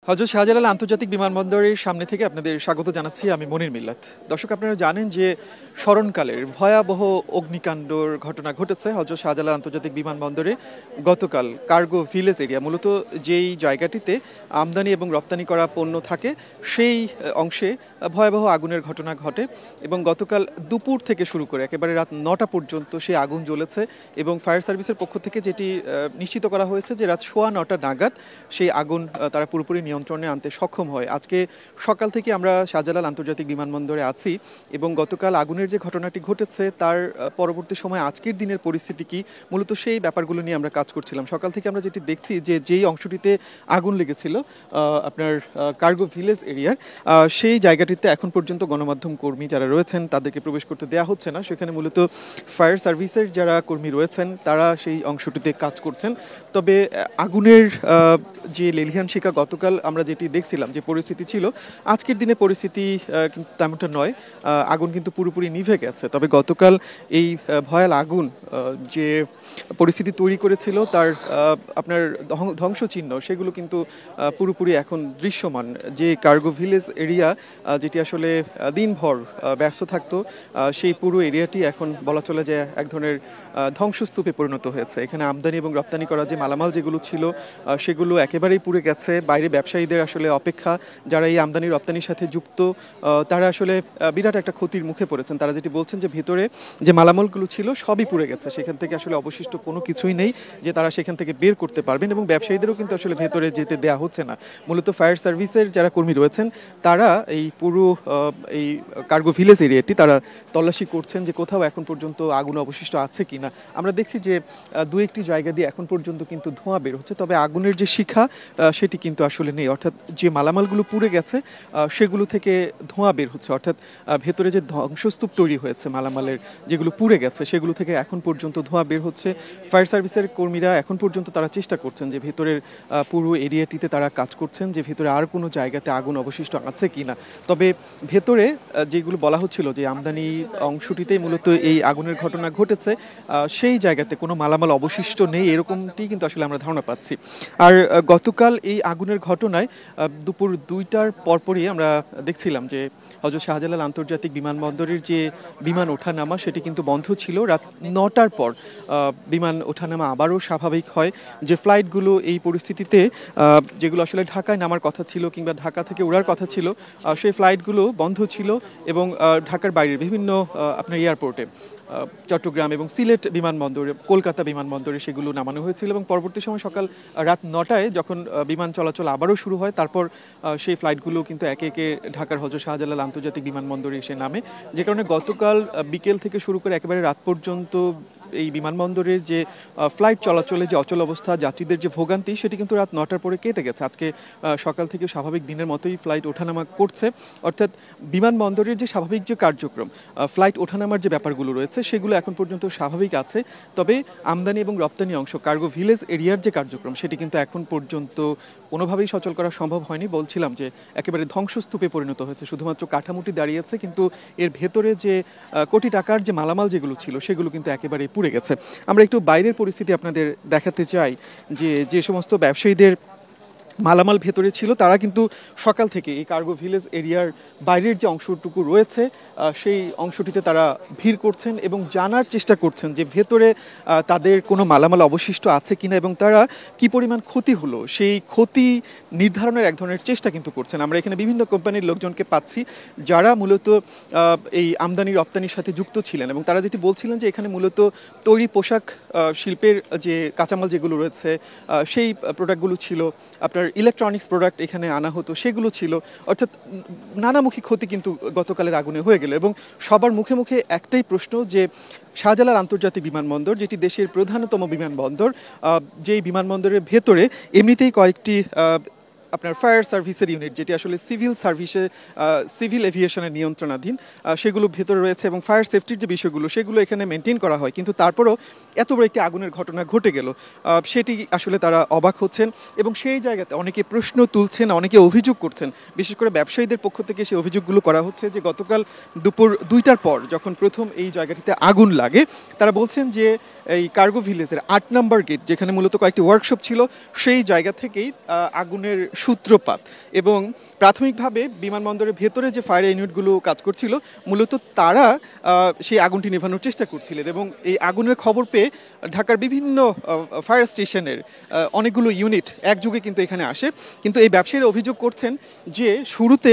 হযরত শাহজালাল আন্তর্জাতিক বিমানবন্দরের সামনে থেকে আপনাদের স্বাগত জানাচ্ছি আমি মনির মিল্লাত। দর্শক, আপনারা জানেন যে স্মরণকালের ভয়াবহ অগ্নিকাণ্ডর ঘটনা ঘটেছে হযরত শাহজালাল আন্তর্জাতিক বিমানবন্দরে গতকাল। কার্গো ভিলেজ এরিয়া, মূলত যেই জায়গাটিতে আমদানি এবং রপ্তানি করা পণ্য থাকে সেই অংশে ভয়াবহ আগুনের ঘটনা ঘটে এবং গতকাল দুপুর থেকে শুরু করে একেবারে রাত ৯টা পর্যন্ত সেই আগুন জ্বলেছে এবং ফায়ার সার্ভিসের পক্ষ থেকে যেটি নিশ্চিত করা হয়েছে যে রাত ৯:১০ নাগাদ সেই আগুন তারা পুরোপুরি নিয়ন্ত্রণে আনতে সক্ষম হয়। আজকে সকাল থেকে আমরা শাহজালাল আন্তর্জাতিক বিমানবন্দরে আছি এবং গতকাল আগুনের যে ঘটনাটি ঘটেছে তার পরবর্তী সময় আজকের দিনের পরিস্থিতি কি, মূলত সেই ব্যাপারগুলো নিয়ে আমরা কাজ করছিলাম। সকাল থেকে আমরা যেটি দেখছি যে যেই অংশটিতে আগুন লেগেছিল আপনার কার্গো ভিলেজ এরিয়ার, সেই জায়গাটিতে এখন পর্যন্ত গণমাধ্যম কর্মী যারা রয়েছেন তাদেরকে প্রবেশ করতে দেওয়া হচ্ছে না। সেখানে মূলত ফায়ার সার্ভিসের যারা কর্মী রয়েছেন তারা সেই অংশটিতে কাজ করছেন। তবে আগুনের যে লেলিহান শিখা গতকাল আমরা যেটি দেখছিলাম যে পরিস্থিতি ছিল, আজকের দিনে পরিস্থিতি কিন্তু তেমনটা নয়। আগুন কিন্তু পুরোপুরি নিভে গেছে। তবে গতকাল এই ভয়াল আগুন যে পরিস্থিতি তৈরি করেছিল তার আপনার ধ্বংসচিহ্ন সেগুলো কিন্তু পুরোপুরি এখন দৃশ্যমান। যে কার্গো ভিলেজ এরিয়া যেটি আসলে দিনভর ব্যস্ত থাকতো, সেই পুরো এরিয়াটি এখন বলা চলে যে এক ধরনের ধ্বংসস্তূপে পরিণত হয়েছে। এখানে আমদানি এবং রপ্তানি করা যে মালামাল যেগুলো ছিল সেগুলো একেবারেই পুড়ে গেছে। বাইরে ব্যবসায়ীদের আসলে অপেক্ষা, যারা এই আমদানি রপ্তানির সাথে যুক্ত, তারা আসলে বিরাট একটা ক্ষতির মুখে পড়েছেন। তারা যেটি বলছেন যে ভেতরে যে মালামালগুলো ছিল সবই পুড়ে গেছে, সেখান থেকে আসলে অবশিষ্ট কোনো কিছুই নেই যে তারা সেখান থেকে বের করতে পারবেন এবং ব্যবসায়ীদেরও কিন্তু আসলে ভেতরে যেতে দেওয়া হচ্ছে না। মূলত ফায়ার সার্ভিসের যারা কর্মী রয়েছেন তারা এই পুরো এই কার্গো ভিলেজ এরিয়াটি তারা তল্লাশি করছেন যে কোথাও এখন পর্যন্ত আগুন অবশিষ্ট আছে কিনা। আমরা দেখছি যে দু একটি জায়গা দিয়ে এখন পর্যন্ত কিন্তু ধোঁয়া বের হচ্ছে, তবে আগুনের যে শিখা সেটি কিন্তু আসলে নেই। অর্থাৎ যে মালামালগুলো পুড়ে গেছে সেগুলো থেকে ধোঁয়া বের হচ্ছে, অর্থাৎ ভেতরে যে ধ্বংসস্তূপ তৈরি হয়েছে মালামালের যেগুলো পুড়ে গেছে সেগুলো থেকে এখন পর্যন্ত ধোঁয়া বের হচ্ছে। ফায়ার সার্ভিসের কর্মীরা এখন পর্যন্ত তারা চেষ্টা করছেন যে ভেতরের পুরো এরিয়াটিতে তারা কাজ করছেন যে ভেতরে আর কোনো জায়গাতে আগুন অবশিষ্ট আছে কিনা। তবে ভেতরে যেগুলো বলা হচ্ছিল যে আমদানি অংশটিতেই মূলত এই আগুনের ঘটনা ঘটেছে, সেই জায়গাতে কোনো মালামাল অবশিষ্ট নেই এরকমটি কিন্তু আসলে আমরা ধারণা পাচ্ছি। আর গতকাল এই আগুনের ঘটনায় দুপুর 2টার পরপরই আমরা দেখছিলাম যে হযরত শাহজালাল আন্তর্জাতিক বিমানবন্দরের যে বিমান ওঠানামা সেটি কিন্তু বন্ধ ছিল। রাত 9টার পর বিমান ওঠানামা আবারও স্বাভাবিক হয়। যে ফ্লাইটগুলো এই পরিস্থিতিতে যেগুলো আসলে ঢাকায় নামার কথা ছিল কিংবা ঢাকা থেকে ওড়ার কথা ছিল, সেই ফ্লাইটগুলো বন্ধ ছিল এবং ঢাকার বাইরের বিভিন্ন আপনার এয়ারপোর্টে চট্টগ্রাম এবং সিলেট বিমানবন্দরে, কলকাতা বিমানবন্দরে সেগুলো নামানো হয়েছিল এবং পরবর্তী সময় সকাল রাত 9টায় যখন বিমান চলাচল আবারও শুরু হয় তারপর সেই ফ্লাইটগুলো কিন্তু একে একে ঢাকার হযরত শাহজালাল আন্তর্জাতিক বিমানবন্দরে এসে নামে। যে কারণে গতকাল বিকেল থেকে শুরু করে একেবারে রাত পর্যন্ত এই বিমানবন্দরের যে ফ্লাইট চলাচলে যে অচল অবস্থা, যাত্রীদের যে ভোগান্তি, সেটি কিন্তু রাত 9টার পরে কেটে গেছে। আজকে সকাল থেকে স্বাভাবিক দিনের মতোই ফ্লাইট ওঠানামা করছে। অর্থাৎ বিমানবন্দরের যে স্বাভাবিক যে কার্যক্রম, ফ্লাইট ওঠানামার যে ব্যাপারগুলো রয়েছে সেগুলো এখন পর্যন্ত স্বাভাবিক আছে। তবে আমদানি এবং রপ্তানি অংশ কার্গো ভিলেজ এরিয়ার যে কার্যক্রম সেটি কিন্তু এখন পর্যন্ত কোনোভাবেই সচল করা সম্ভব হয়নি। বলছিলাম যে একেবারে ধ্বংসস্তূপে পরিণত হয়েছে, শুধুমাত্র কাঠামোটি দাঁড়িয়েছে, কিন্তু এর ভেতরে যে কোটি টাকার যে মালামাল যেগুলো ছিল সেগুলো কিন্তু একেবারে পুড়ে গেছে। আমরা একটু বাইরের পরিস্থিতি আপনাদের দেখাতে চাই যে যে সমস্ত ব্যবসায়ীদের মালামাল ভেতরে ছিল তারা কিন্তু সকাল থেকে এই কার্গো ভিলেজ এরিয়ার বাইরের যে অংশটুকু রয়েছে সেই অংশটিতে তারা ভিড় করছেন এবং জানার চেষ্টা করছেন যে ভেতরে তাদের কোনো মালামাল অবশিষ্ট আছে কিনা এবং তারা কি পরিমাণ ক্ষতি হলো সেই ক্ষতি নির্ধারণের এক ধরনের চেষ্টা কিন্তু করছেন। আমরা এখানে বিভিন্ন কোম্পানির লোকজনকে পাচ্ছি যারা মূলত এই আমদানি রপ্তানির সাথে যুক্ত ছিলেন এবং তারা যেটি বলছিলেন যে এখানে মূলত তৈরি পোশাক শিল্পের যে কাঁচামাল যেগুলো রয়েছে সেই প্রোডাক্টগুলো ছিল, আপনার ইলেকট্রনিক্স প্রোডাক্ট এখানে আনা হতো সেগুলো ছিল। অর্থাৎ নানামুখী ক্ষতি কিন্তু গতকালের আগুনে হয়ে গেল এবং সবার মুখে মুখে একটাই প্রশ্ন যে শাহজালাল আন্তর্জাতিক বিমানবন্দর, যেটি দেশের প্রধানতম বিমানবন্দর, যেই বিমানবন্দরের ভেতরে এমনিতেই কয়েকটি আপনার ফায়ার সার্ভিসের ইউনিট, যেটি আসলে সিভিল এভিয়েশনের নিয়ন্ত্রণাধীন, সেগুলো ভেতরে রয়েছে এবং ফায়ার সেফটির যে বিষয়গুলো সেগুলো এখানে মেনটেন করা হয়, কিন্তু তারপরও এত বড় একটি আগুনের ঘটনা ঘটে গেল সেটি আসলে তারা অবাক হচ্ছেন এবং সেই জায়গাতে অনেকে প্রশ্ন তুলছেন, অনেকে অভিযোগ করছেন। বিশেষ করে ব্যবসায়ীদের পক্ষ থেকে সেই অভিযোগগুলো করা হচ্ছে যে গতকাল দুপুর 2টার পর যখন প্রথম এই জায়গাটিতে আগুন লাগে, তারা বলছেন যে এই কার্গো ভিলেজের 8 নম্বর গেট, যেখানে মূলত কয়েকটি ওয়ার্কশপ ছিল, সেই জায়গা থেকেই আগুনের সূত্রপাত। এবং প্রাথমিকভাবে বিমানবন্দরের ভেতরে যে ফায়ার ইউনিটগুলো কাজ করছিল মূলত তারা সেই আগুনটি নেভানোর চেষ্টা করছিলেন, এবং এই আগুনের খবর পেয়ে ঢাকার বিভিন্ন ফায়ার স্টেশনের অনেকগুলো ইউনিট একযোগে কিন্তু এখানে আসে। কিন্তু এই ব্যবসায়ীরা অভিযোগ করছেন যে শুরুতে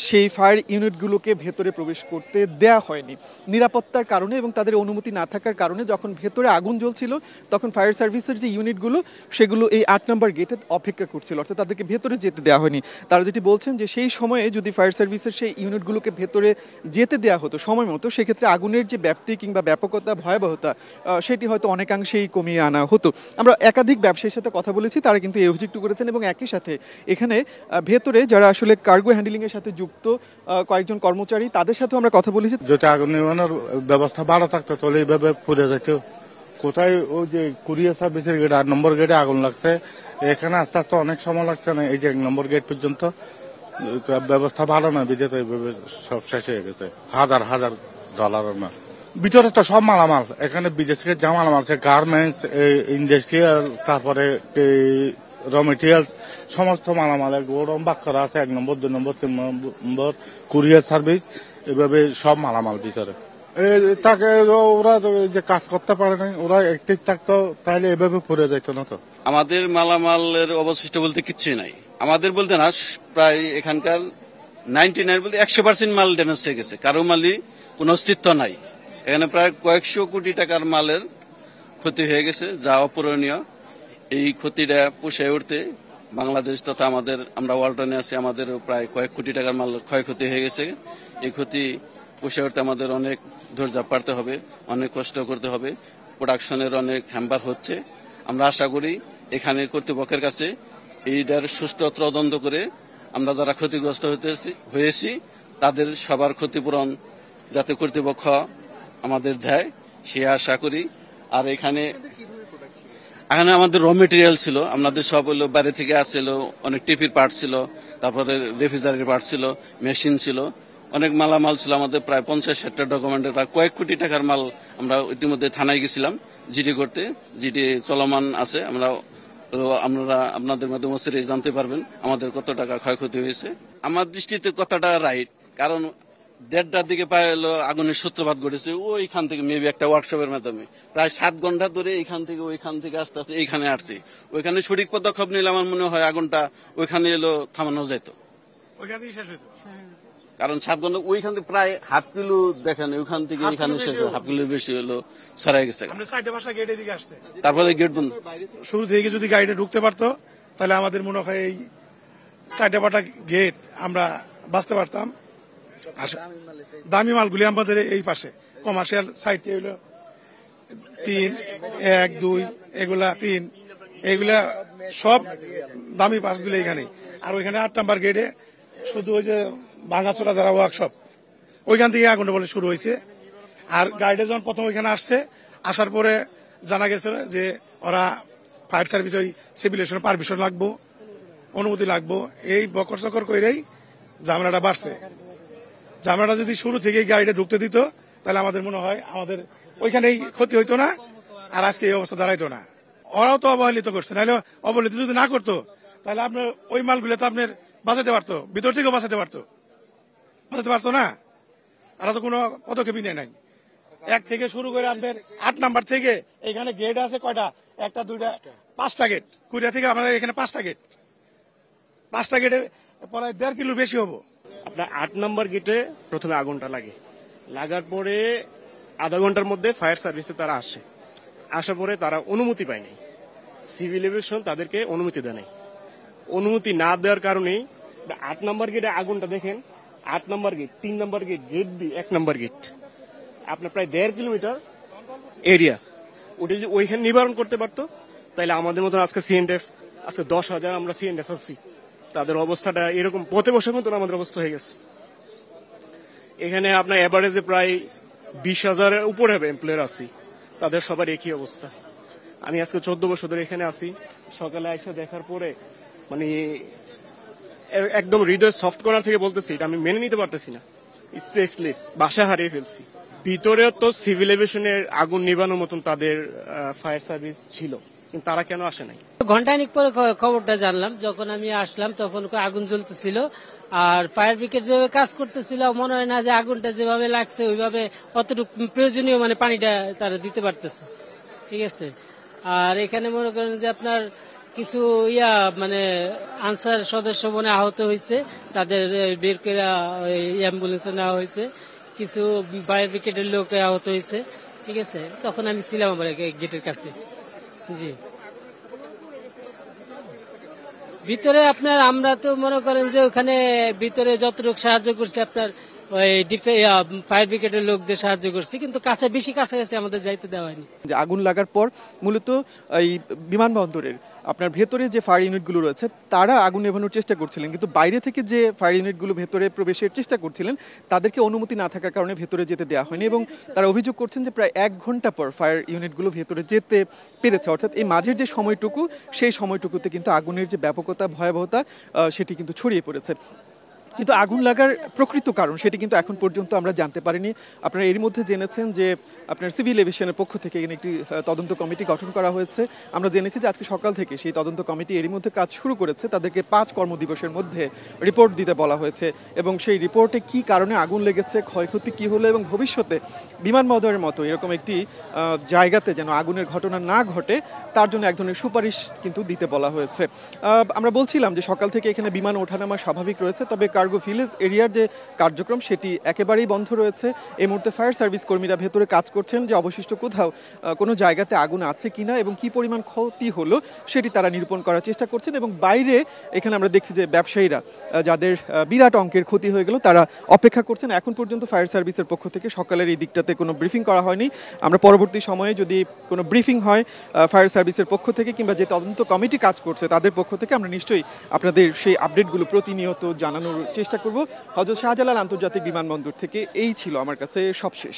সেই ফায়ার ইউনিটগুলোকে ভেতরে প্রবেশ করতে দেয়া হয়নি নিরাপত্তার কারণে, এবং তাদের অনুমতি না থাকার কারণে যখন ভেতরে আগুন জ্বলছিল তখন ফায়ার সার্ভিসের যে ইউনিটগুলো সেগুলো এই 8 নম্বর গেটে অপেক্ষা করছিল, অর্থাৎ তাদেরকে ভেতরে যেতে দেওয়া হয়নি। তারা যেটি বলছেন যে সেই সময়ে যদি ফায়ার সার্ভিসের সেই ইউনিটগুলোকে ভেতরে যেতে দেওয়া হতো সময় মতো, সেক্ষেত্রে আগুনের যে ব্যাপ্তি কিংবা ব্যাপকতা ভয়াবহতা সেটি হয়তো অনেকাংশেই কমিয়ে আনা হতো। আমরা একাধিক ব্যবসায়ীর সাথে কথা বলেছি, তারা কিন্তু এই অভিযোগটি করেছেন, এবং একই সাথে এখানে ভেতরে যারা আসলে কার্গো হ্যান্ডলিংয়ের সাথে যুক্ত কয়েকজন কর্মচারী তাদের সাথেও আমরা কথা বলেছি। যদি আগুন নির্মাণের ব্যবস্থা ভালো থাকতো তাহলে এইভাবে পুড়ে যেত। কোথায় ওই যে কুরিয়ার সার্ভিসের গেট 8 নম্বর গেটে আগুন লাগছে, এখানে আস্তে আস্তে অনেক সময় লাগছে না, এই যে 1 নম্বর গেট পর্যন্ত ব্যবস্থা ভালো না, বিদেশ এইভাবে সব শেষ হয়ে গেছে। হাজার হাজার ডলারের মাল ভিতরে তো সব মালামাল, এখানে বিদেশ থেকে যা মালামাল আছে গার্মেন্টস, ইন্ডাস্ট্রিয়াল, তারপরে র মেটেরিয়াল, সমস্ত মালামাল গোডাউন বাক করা আছে। 1 নম্বর 2 নম্বর 3 নম্বর কুরিয়ার সার্ভিস, এভাবে সব মালামাল ভিতরে। তাকে ওরা যে কাজ করতে পারে না, ওরা অ্যাক্টিভ থাকতো তাহলে এভাবে পড়ে যাইতো না। তো আমাদের মালামালের অবশিষ্ট বলতে কিচ্ছুই নাই, আমাদের বলতে না, প্রায় এখানকার 99 বলতে 100% মাল ড্যামেজ হয়ে গেছে, কারো মালই কোনো অস্তিত্ব নাই। এখানে প্রায় কয়েকশো কোটি টাকার মালের ক্ষতি হয়ে গেছে, যা অপূরণীয়। এই ক্ষতিটা পুষিয়ে উঠতে বাংলাদেশ তথা আমরা ওয়ালটনে আছি, আমাদের প্রায় কয়েক কোটি টাকার মাল ক্ষয়ক্ষতি হয়ে গেছে। এই ক্ষতি পুষিয়ে উঠতে আমাদের অনেক ধৈর্য পাড়তে হবে, অনেক কষ্ট করতে হবে, প্রোডাকশনের অনেক হ্যাম্পার হচ্ছে। আমরা আশা করি এখানের কর্তৃপক্ষের কাছে এইটার সুষ্ঠু তদন্ত করে আমরা যারা ক্ষতিগ্রস্ত হয়েছি তাদের সবার ক্ষতিপূরণ যাতে কর্তৃপক্ষ আমাদের দেয় সে আশা করি। আর এখানে আমাদের র মেটেরিয়াল ছিল, আমাদের সব হলো বাইরে থেকে আসছিল, অনেক টিপির পার্ট ছিল, তারপরে রেফ্রিজারেটর পার্ট ছিল, মেশিন ছিল, অনেক মালামাল ছিল। আমাদের প্রায় 50-60টা ডকুমেন্টের প্রায় কয়েক কোটি টাকার মাল আমরা ইতিমধ্যে থানায় গেছিলাম জিডি করতে, জিডি চলমান আছে। আপনারা আপনাদের মাধ্যমে জানতে পারবেন আমাদের কত টাকা ক্ষয়ক্ষতি হয়েছে। আমার দৃষ্টিতে কথাটা রাইট, কারণ 1:30টার দিকে পায়ে আগুনের সূত্রপাত ঘটেছে ওইখান থেকে, মেবি একটা ওয়ার্কশপের মাধ্যমে প্রায় 7 ঘন্টা ধরে এইখান থেকে ওইখান থেকে আস্তে আস্তে এইখানে আসছে। ওইখানে সঠিক পদক্ষেপ নিলে আমার মনে হয় আগুনটা ওইখানে থামানো যেত, কারণ 7 ঘন্টা ওইখান থেকে প্রায় ½ কিলো দেখেন, ওইখান থেকে এখানে শেষ, ½ কিলোর বেশি ছড়াই গেছে। তারপরে গেট বন্ধ। শুরু থেকে যদি গাড়িটা ঢুকতে পারতো তাহলে আমাদের মনে হয় এই 4টা গেট আমরা বাঁচতে পারতাম। দামি মালগুলি আমাদের এই পাশে কমার্শিয়াল সাইডে হইল 3, 1, 2, এগুলা 3, এগুলা সব দামি পাসগুলো এখানে। আর ওইখানে 8 নম্বর গেটে শুধু ওই যে ভাঙাচোরা যারা ওয়ার্কশপ, ওইখান থেকে আগুনটা বলে শুরু হয়েছে। আর গাড়িটা যখন প্রথম ওইখানে আসার পরে জানা গেছে যে ওরা ফায়ার সার্ভিস ওই সিভিলেশন পারমিশন লাগবো, অনুমতি লাগবো, এই বকর চকর করেই ঝামেলাটা বাড়ছে। ঝামেলাটা যদি শুরু থেকে গাড়িটা ঢুকতে দিত তাহলে আমাদের মনে হয় আমাদের ওইখানেই ক্ষতি হইতো না, আর আজকে এই অবস্থা দাঁড়াইতো না। ওরাও তো অবহেলিত করছে, নাহলে অবহেলিত যদি না করতো তাহলে আপনার ওই মালগুলো তো আপনার বাঁচাতে পারতো, ভিতর থেকেও বাঁচাতে পারতো না। আর তো কোনো পদক্ষেপই নেই নাই। 1 থেকে শুরু করে আপনার 8 নাম্বার থেকে এখানে গেট আছে কয়টা, 1টা 2টা 5টা গেট। কুড়িয়া থেকে আমাদের এখানে 5টা গেট, 5টা গেটে প্রায় 1.5 কিলো বেশি হবো। আপনার 8 নম্বর গেটে প্রথমে আগুনটা লাগার পরে আধা ঘন্টার মধ্যে ফায়ার সার্ভিসে তারা আসার পরে তারা অনুমতি পায়নি, সিভিল এভিয়েশন তাদেরকে অনুমতি দেয় নাই। অনুমতি না দেওয়ার কারণেই 8 নম্বর গেটে আগুনটা দেখেন, 8 নম্বর গেট, 3 নম্বর গেট, গেট বি 1 নম্বর গেট, আপনার প্রায় 1.5 কিলোমিটার এরিয়া। ওটা যদি ওইখানে নিবারণ করতে পারতো তাহলে আমাদের মতো আজকে সিএনএফ, আজকে 10,000 আমরা সিএনএফ আছি, তাদের অবস্থাটা এরকম পথে বসে মতো আমাদের অবস্থা হয়ে গেছে। এখানে আপনার এভারেজে প্রায় 20,000-এর উপরে এমপ্লয়ার আছি, তাদের সবার একই অবস্থা। আমি আজকে 14 বছর ধরে এখানে আছি। সকালে এসে দেখার পরে মানে একদম হৃদয় সফট কর্নার থেকে বলতেছি, এটা আমি মেনে নিতে পারতেছি না। স্পেসলেস, বাসা হারিয়ে ফেলছি। ভিতরে তো সিভিল এভিয়েশনের আগুন নিবানোর মতন তাদের ফায়ার সার্ভিস ছিল, কিন্তু তারা কেন আসে নাই? ঘন্টাখানিক পরে খবরটা জানলাম, যখন আমি আসলাম তখন আগুন জ্বলতেছিল, আর ফায়ার ব্রিগেড যেভাবে কাজ করতেছিল মনে হয় না যে আগুনটা যেভাবে লাগছে ওইভাবে অতটুকু প্রয়োজনীয় মানে পানিটা তারা দিতে পারতেছে। ঠিক আছে, আর এখানে মনে করেন যে আপনার কিছু মানে আনসার সদস্য মনে আহত হয়েছে, তাদের বের করে অ্যাম্বুলেন্সে নেওয়া হয়েছে, কিছু ফায়ার ব্রিগেডের লোক আহত হয়েছে। ঠিক আছে, তখন আমি ছিলাম আবার গেটের কাছে। জি, ভিতরে আপনার আমরা তো মনে করেন যে ওখানে ভিতরে যতটুকু সাহায্য করছে আপনার ওই ফায়ার ব্রিগেডের লোকদের সাহায্য করছি, কিন্তু কাছে বেশি কাছাকাছি আমাদের যাইতে দেওয়া হয়নি। যে আগুন লাগার পর মূলত এই বিমানবন্দরের আপনার ভেতরে যে ফায়ার ইউনিটগুলো রয়েছে তারা আগুন নেভানোর চেষ্টা করছিলেন, কিন্তু বাইরে থেকে যে ফায়ার ইউনিটগুলো ভেতরে প্রবেশের চেষ্টা করছিলেন তাদেরকে অনুমতি না থাকার কারণে ভেতরে যেতে দেওয়া হয়নি, এবং তারা অভিযোগ করছেন যে প্রায় 1 ঘন্টা পর ফায়ার ইউনিটগুলো ভেতরে যেতে পেরেছে। অর্থাৎ এই মাঝের যে সময়টুকু, সেই সময়টুকুতে কিন্তু আগুনের যে ব্যাপকতা, ভয়াবহতা সেটি কিন্তু ছড়িয়ে পড়েছে। কিন্তু আগুন লাগার প্রকৃত কারণ সেটি কিন্তু এখন পর্যন্ত আমরা জানতে পারিনি। আপনারা এর মধ্যে জেনেছেন যে আপনার সিভিল এভিয়েশনের পক্ষ থেকে এখানে একটি তদন্ত কমিটি গঠন করা হয়েছে। আমরা জেনেছি যে আজকে সকাল থেকে সেই তদন্ত কমিটি এরই মধ্যে কাজ শুরু করেছে। তাদেরকে 5 কর্মদিবসের মধ্যে রিপোর্ট দিতে বলা হয়েছে, এবং সেই রিপোর্টে কি কারণে আগুন লেগেছে, ক্ষয়ক্ষতি কি হলো, এবং ভবিষ্যতে বিমানবন্দরের মতো এরকম একটি জায়গাতে যেন আগুনের ঘটনা না ঘটে তার জন্য এক ধরনের সুপারিশ কিন্তু দিতে বলা হয়েছে। আমরা বলছিলাম যে সকাল থেকে এখানে বিমান ওঠানামা স্বাভাবিক রয়েছে, তবে কার্গো ভিলেজ এরিয়ার যে কার্যক্রম সেটি একেবারেই বন্ধ রয়েছে। এই মুহূর্তে ফায়ার সার্ভিস কর্মীরা ভেতরে কাজ করছেন যে অবশিষ্ট কোথাও কোনো জায়গাতে আগুন আছে কিনা এবং কি পরিমাণ ক্ষতি হলো সেটি তারা নিরূপণ করার চেষ্টা করছেন। এবং বাইরে এখানে আমরা দেখছি যে ব্যবসায়ীরা যাদের বিরাট অঙ্কের ক্ষতি হয়ে গেল তারা অপেক্ষা করছেন। এখন পর্যন্ত ফায়ার সার্ভিসের পক্ষ থেকে সকালের এই দিকটাতে কোনো ব্রিফিং করা হয়নি। আমরা পরবর্তী সময়ে যদি কোনো ব্রিফিং হয় ফায়ার সার্ভিসের পক্ষ থেকে কিংবা যে তদন্ত কমিটি কাজ করছে তাদের পক্ষ থেকে, আমরা নিশ্চয়ই আপনাদের সেই আপডেটগুলো প্রতিনিয়ত জানানোর চেষ্টা করব। হযরত শাহজালাল আন্তর্জাতিক বিমানবন্দর থেকে এই ছিল আমার কাছে সবশেষ।